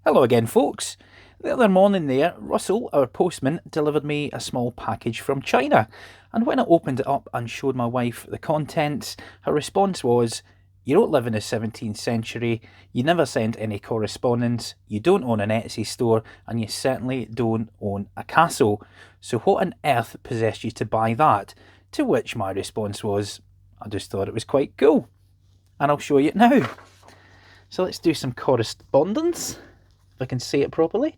Hello again, folks. The other morning there, Russell, our postman, delivered me a small package from China. And when I opened it up and showed my wife the contents, her response was, "You don't live in the 17th century, you never sent any correspondence, you don't own an Etsy store, and you certainly don't own a castle. So what on earth possessed you to buy that?" To which my response was, "I just thought it was quite cool. And I'll show you it now. So let's do some correspondence, if I can say it properly.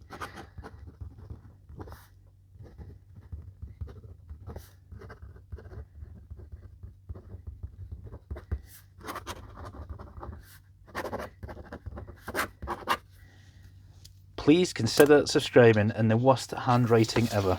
Please consider subscribing in the worst handwriting ever.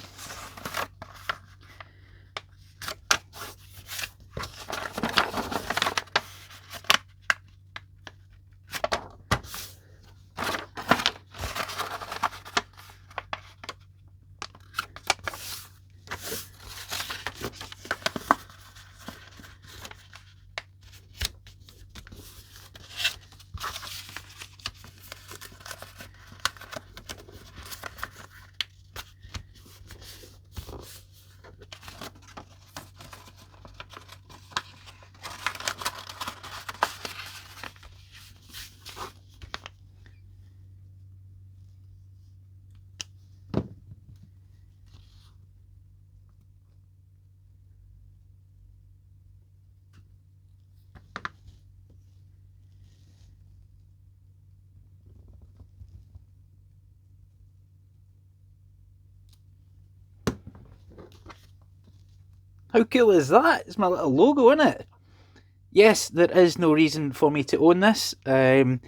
How cool is that? It's my little logo, isn't it? Yes, there is no reason for me to own this. It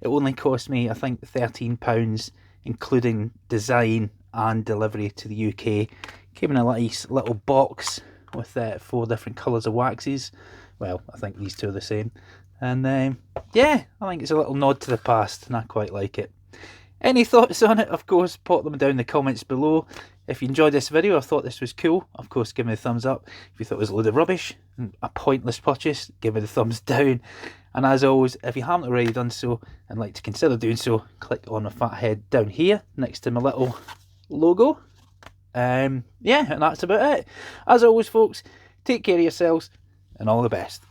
only cost me, I think, £13, including design and delivery to the UK. Came in a nice little box with 4 different colours of waxes. Well, I think these two are the same. And yeah, I think it's a little nod to the past, and I quite like it. Any thoughts on it? Of course, pop them down in the comments below. If you enjoyed this video or thought this was cool, of course, give me a thumbs up. If you thought it was a load of rubbish and a pointless purchase, give me the thumbs down. And as always, if you haven't already done so and like to consider doing so, click on the fat head down here next to my little logo. Yeah, and that's about it. As always, folks, take care of yourselves and all the best.